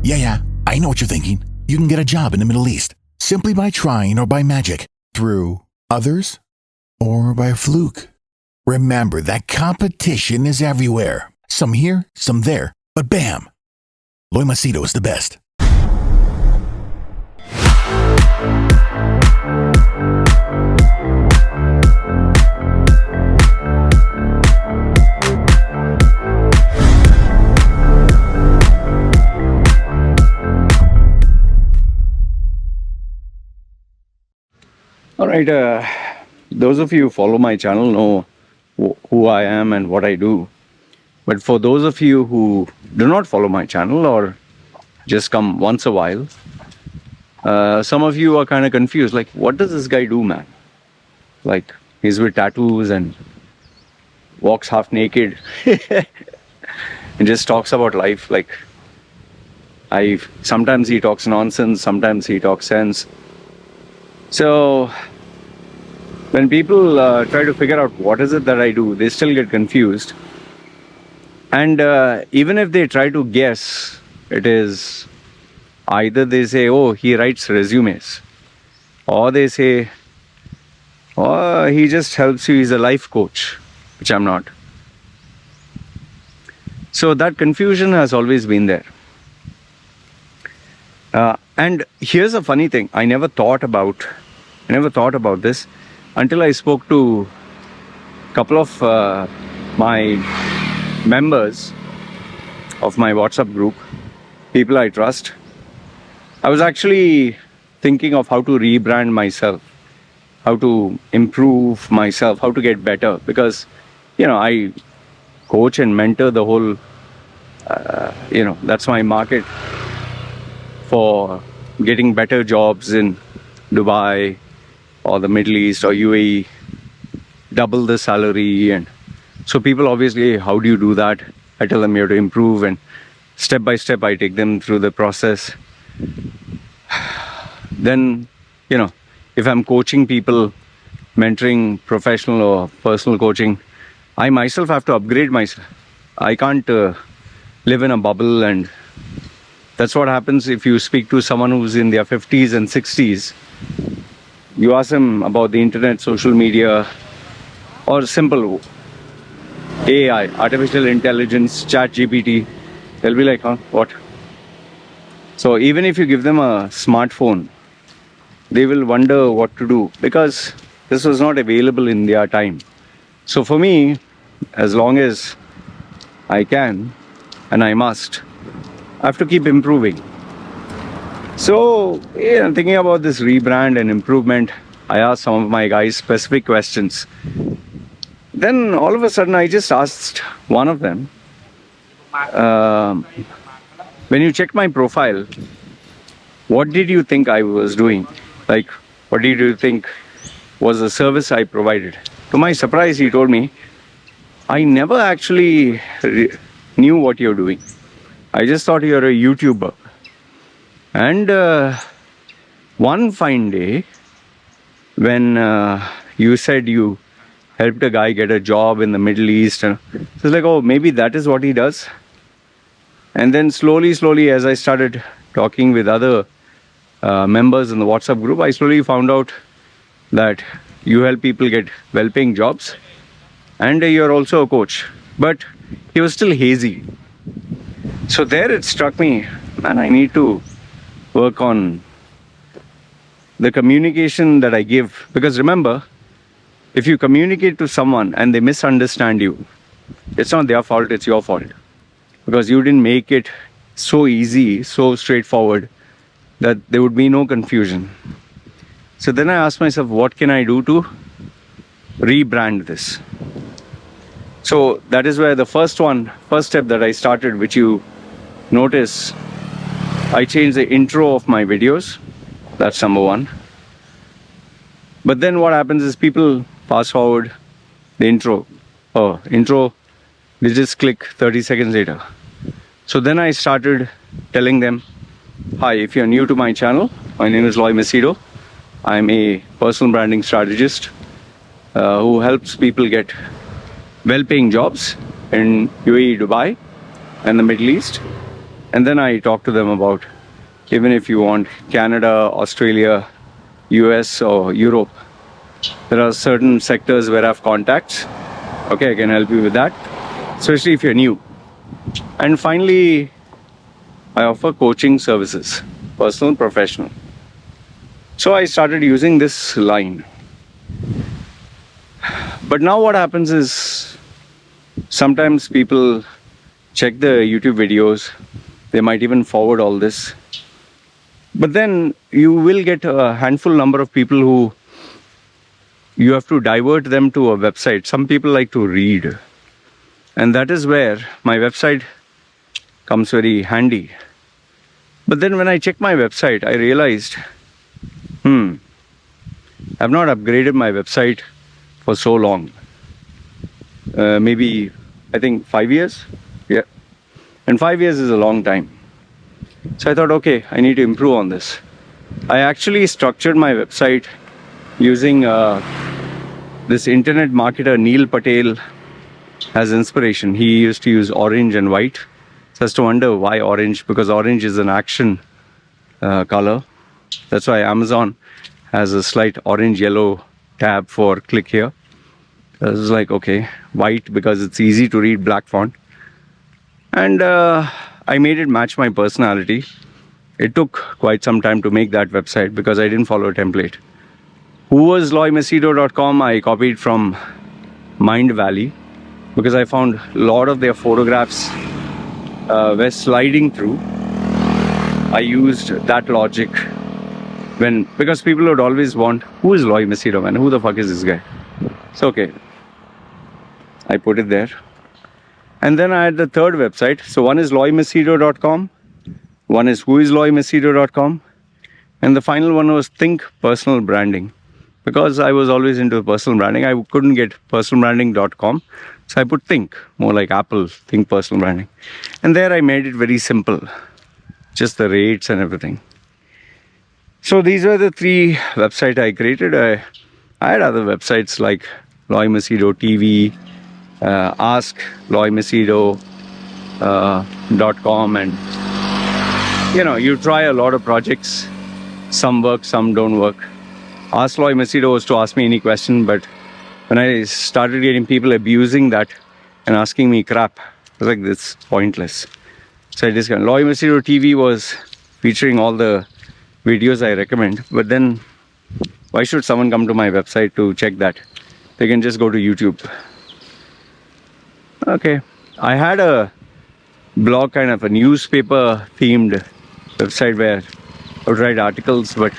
Yeah, I know what you're thinking. You can get a job in the Middle East simply by trying or by magic, through others or by fluke. Remember that competition is everywhere. Some here, some there, but bam! Loy Machedo is the best. All right, those of you who follow my channel know who I am and what I do. But for those of you who do not follow my channel or just come once a while, some of you are kind of confused, like, what does this guy do, man? Like, he's with tattoos and walks half naked and just talks about life. Like, sometimes he talks nonsense, sometimes he talks sense. So when people try to figure out what is it that I do, they still get confused. And even if they try to guess, it is either they say, oh, he writes resumes, or they say, oh, he just helps you, he's a life coach, which I'm not. So that confusion has always been there. And here's a funny thing, I never thought about this until I spoke to a couple of my members of my WhatsApp group, people I trust. I was actually thinking of how to rebrand myself, how to improve myself, how to get better, because, you know, I coach and mentor the whole, that's my market for getting better jobs in Dubai or the Middle East or UAE, double the salary. And so people obviously, how do you do that? I tell them you have to improve, and step by step I take them through the process. Then, you know, if I'm coaching people, mentoring, professional or personal coaching, I myself have to upgrade myself. I can't live in a bubble, and that's what happens if you speak to someone who's in their 50s and 60s. You ask them about the internet, social media, or simple AI, artificial intelligence, chat GPT, they'll be like, huh, what? So even if you give them a smartphone, they will wonder what to do, because this was not available in their time. So for me, as long as I can, and I must, I have to keep improving. So, yeah, thinking about this rebrand and improvement, I asked some of my guys specific questions. Then all of a sudden I just asked one of them, when you check my profile, what did you think I was doing? Like, what did you think was the service I provided? To my surprise, he told me, I never actually knew what you're doing. I just thought you're a YouTuber. And one fine day, when you said you helped a guy get a job in the Middle East, and so it's like, oh, maybe that is what he does. And then slowly, as I started talking with other members in the WhatsApp group, I slowly found out that you help people get well-paying jobs, and you're also a coach. But he was still hazy. So there it struck me, man, I need to work on the communication that I give. Because remember, if you communicate to someone and they misunderstand you, it's not their fault, it's your fault. Because you didn't make it so easy, so straightforward, that there would be no confusion. So then I asked myself, what can I do to rebrand this? So that is where the first step that I started, which you notice, I changed the intro of my videos. That's number one. But then what happens is people fast forward the intro. Oh, intro, they just click 30 seconds later. So then I started telling them, hi, if you're new to my channel, my name is Loy Machedo. I'm a personal branding strategist who helps people get well-paying jobs in UAE, Dubai, and the Middle East. And then I talked to them about, even if you want Canada, Australia, US or Europe, there are certain sectors where I have contacts. Okay, I can help you with that, especially if you're new. And finally, I offer coaching services, personal, professional. So I started using this line. But now what happens is, sometimes people check the YouTube videos, they might even forward all this. But then you will get a handful number of people who you have to divert them to a website. Some people like to read. And that is where my website comes very handy. But then when I checked my website, I realized, I've not upgraded my website for so long. Maybe, I think 5 years? Yeah. And 5 years is a long time. So I thought, okay, I need to improve on this. I actually structured my website using this internet marketer Neil Patel as inspiration. He used to use orange and white. So I used to wonder why orange, because orange is an action color. That's why Amazon has a slight orange-yellow tab for click here. I was like, okay, white because it's easy to read, black font. And I made it match my personality. It took quite some time to make that website because I didn't follow a template. Who was loymachedo.com? I copied from Mind Valley because I found a lot of their photographs were sliding through. I used that logic because people would always want, who is Loy Machedo, man? Who the fuck is this guy? So okay, I put it there. And then I had the third website. So one is loymachedo.com, one is whoisloymachedo.com, and the final one was Think Personal Branding. Because I was always into personal branding, I couldn't get personalbranding.com. So I put Think, more like Apple, Think Personal Branding. And there I made it very simple, just the rates and everything. So these were the three websites I created. I had other websites like Loy Machedo TV, Ask Loy Machedo.com, and you try a lot of projects. Some work, some don't work. Ask Loy Machedo was to ask me any question, but when I started getting people abusing that and asking me crap, I was like, this is pointless. So I discounted. Loy Machedo TV was featuring all the videos I recommend, but then why should someone come to my website to check that? They can just go to YouTube. Okay, I had a blog, kind of a newspaper themed website where I would write articles, but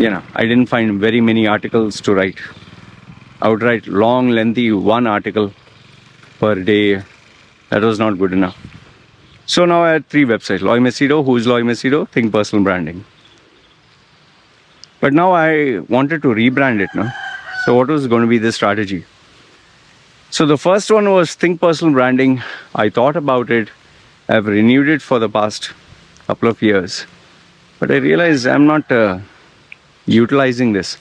I didn't find very many articles to write. I would write long, lengthy one article per day. That was not good enough. So now I had three websites: Loy Machedo, Who is Loy Machedo, Think Personal Branding. But now I wanted to rebrand it, no? So what was going to be the strategy? So the first one was Think Personal Branding. I thought about it. I've renewed it for the past couple of years. But I realized I'm not utilizing this.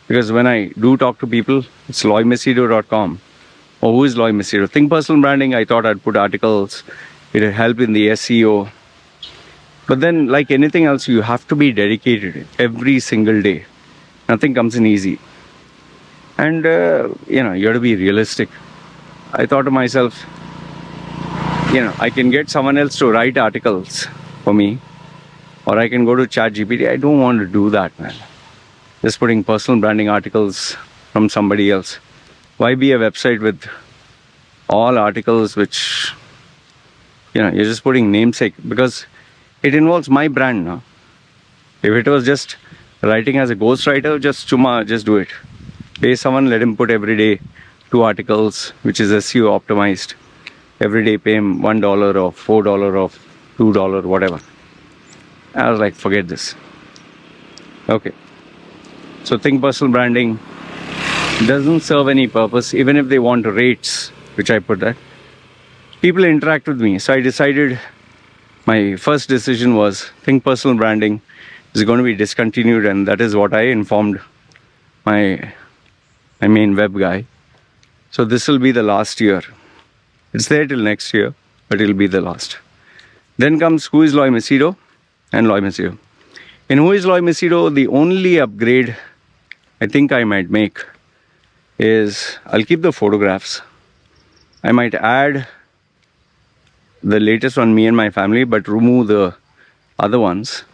Because when I do talk to people, it's loymachedo.com. Or who is Loy Machedo? Think Personal Branding, I thought I'd put articles. It'll help in the SEO. But then, like anything else, you have to be dedicated every single day. Nothing comes in easy. And, you have to be realistic. I thought to myself, I can get someone else to write articles for me. Or I can go to ChatGPT. I don't want to do that, man. Just putting personal branding articles from somebody else. Why be a website with all articles which, you're just putting namesake? Because it involves my brand now. If it was just writing as a ghostwriter, just do it. Pay someone, let him put every day 2 articles, which is SEO optimized. Every day pay him $1 or $4 or $2, whatever. I was like, forget this. Okay. So Think Personal Branding doesn't serve any purpose, even if they want rates, which I put that. People interact with me. So I decided, my first decision was Think Personal Branding is going to be discontinued, and that is what I informed my main web guy. So this will be the last year. It's there till next year, but it'll be the last. Then comes Who is Loy Machedo and Loy Machedo. In Who is Loy Machedo, the only upgrade I think I might make is I'll keep the photographs. I might add the latest one, me and my family, but remove the other ones.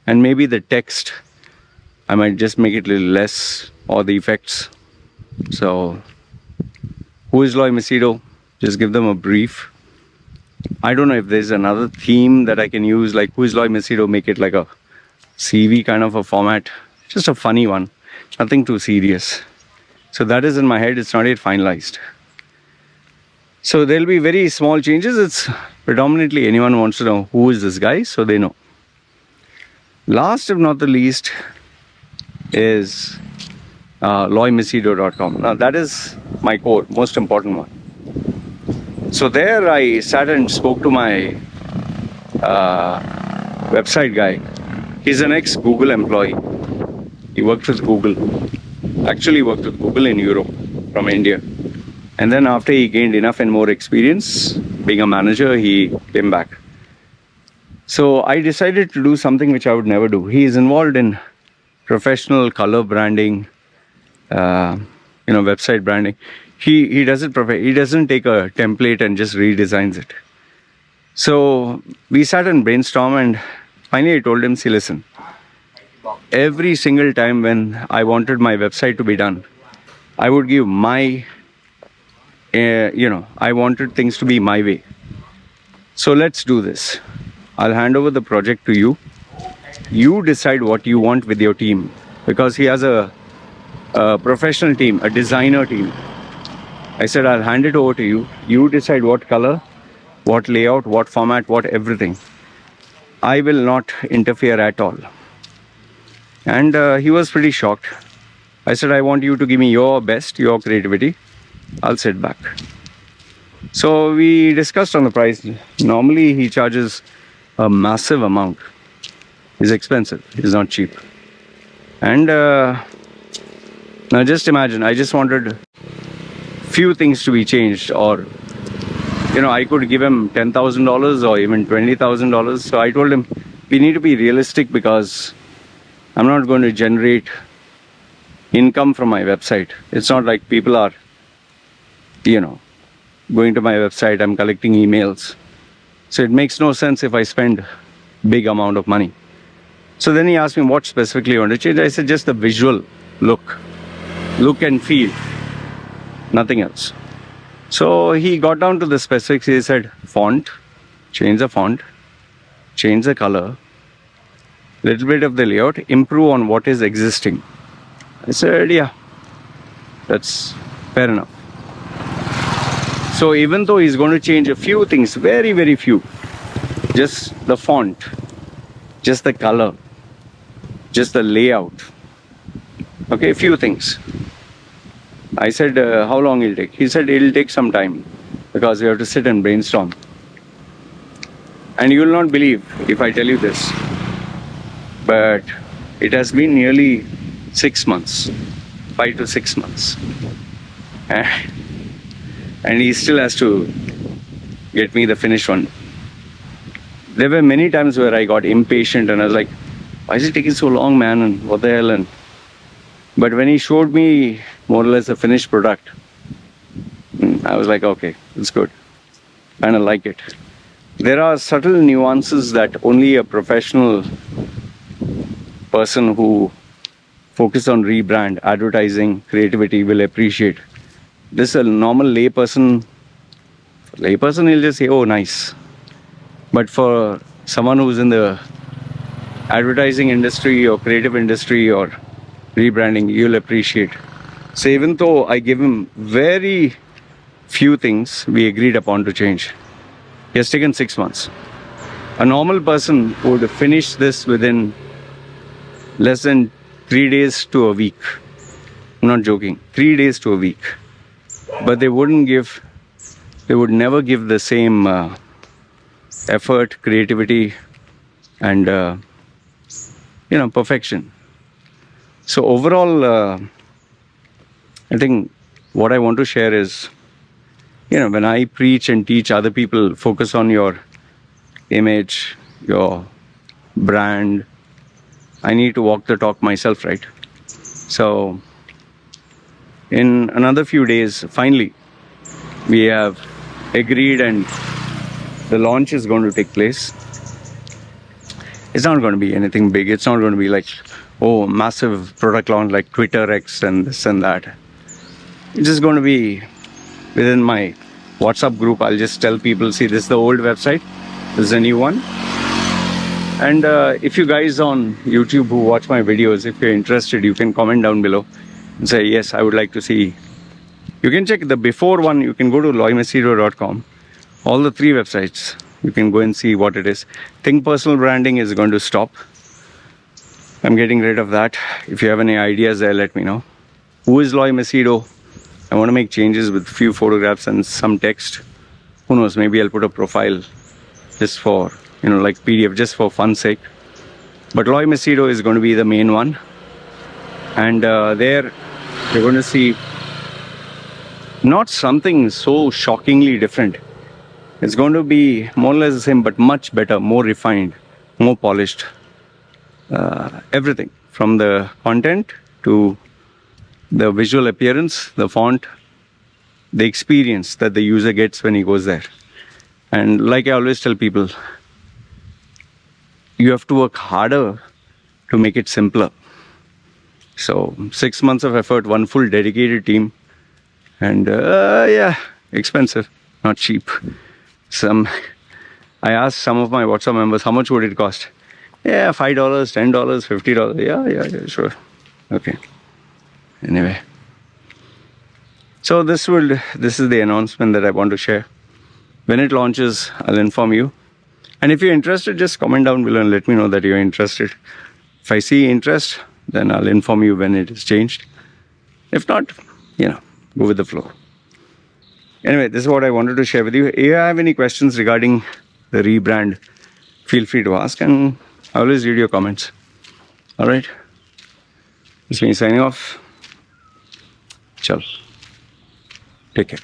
And maybe the text, I might just make it a little less, or the effects. So, Who is Loy Machedo? Just give them a brief. I don't know if there's another theme that I can use, like Who is Loy Machedo, make it like a CV kind of a format. Just a funny one, nothing too serious. So that is in my head, it's not yet finalized. So there'll be very small changes. It's predominantly anyone wants to know who is this guy, so they know. Last if not the least is loymachedo.com. Now that is my core, most important one. So there I sat and spoke to my website guy. He's an ex-Google employee. He worked with Google. Actually worked with Google in Europe from India. And then after he gained enough and more experience being a manager, he came back. So I decided to do something which I would never do. He is involved in professional color branding, website branding. He does it he doesn't take a template and just redesigns it. So we sat and brainstormed, and finally I told him, see, listen, every single time when I wanted my website to be done, I would give my, I wanted things to be my way. So let's do this. I'll hand over the project to you. You decide what you want with your team, because he has a professional team, a designer team. I said, I'll hand it over to you. You decide what color, what layout, what format, what everything. I will not interfere at all. And he was pretty shocked. I said, I want you to give me your best, your creativity. I'll sit back. So we discussed on the price. Normally he charges a massive amount. It's expensive. It's not cheap. And now just imagine, I just wanted few things to be changed, or I could give him $10,000 or even $20,000. So I told him, we need to be realistic, because I'm not going to generate income from my website. It's not like people are, going to my website, I'm collecting emails. So it makes no sense if I spend big amount of money. So then he asked me what specifically you want to change. I said, just the visual look and feel, nothing else. So he got down to the specifics. He said, font, change the font, change the color, little bit of the layout, improve on what is existing. I said, yeah, that's fair enough. So even though he's going to change a few things, very, very few, just the font, just the color, just the layout, okay, a few things. I said, how long it'll take? He said, it'll take some time, because we have to sit and brainstorm. And you will not believe if I tell you this, but it has been nearly 6 months, 5 to 6 months. And he still has to get me the finished one. There were many times where I got impatient and I was like, why is it taking so long, man? And what the hell? But when he showed me more or less the finished product, I was like, okay, it's good. Kind of like it. There are subtle nuances that only a professional person who focuses on rebrand, advertising, creativity will appreciate. This is a normal layperson. He'll just say, oh, nice. But for someone who's in the advertising industry or creative industry or rebranding, you'll appreciate. So even though I give him very few things we agreed upon to change, he has taken 6 months. A normal person would finish this within less than 3 days to a week. I'm not joking. 3 days to a week. But they would never give the same effort, creativity, and perfection. So overall, I think what I want to share is, when I preach and teach other people, focus on your image, your brand. I need to walk the talk myself, right? So in another few days, finally, we have agreed and the launch is going to take place. It's not going to be anything big. It's not going to be like, oh, massive product launch like Twitter X and this and that. It's just going to be within my WhatsApp group. I'll just tell people, see, this is the old website, this is a new one. And if you guys on YouTube who watch my videos, if you're interested, you can comment down below and say, yes, I would like to see. You can check the before one. You can go to loymachedo.com. All the 3 websites. You can go and see what it is. Think personal branding is going to stop. I'm getting rid of that. If you have any ideas there, let me know. Who is Loy Machedo? I want to make changes with few photographs and some text. Who knows, maybe I'll put a profile just for, like PDF, just for fun's sake. But Loy Machedo is going to be the main one. And there you're going to see not something so shockingly different. It's going to be more or less the same, but much better, more refined, more polished. Everything from the content to the visual appearance, the font, the experience that the user gets when he goes there. And like I always tell people, you have to work harder to make it simpler. So 6 months of effort, one full dedicated team, and yeah, expensive, not cheap. I asked some of my WhatsApp members, how much would it cost? Yeah, $5, $10, $50. Yeah, sure. Okay. Anyway. So this is the announcement that I want to share. When it launches, I'll inform you. And if you're interested, just comment down below and let me know that you're interested. If I see interest, then I'll inform you when it is changed. If not, go with the flow. Anyway, this is what I wanted to share with you. If you have any questions regarding the rebrand, feel free to ask, and I always read your comments. All right. It's me signing off. Chal. Take care.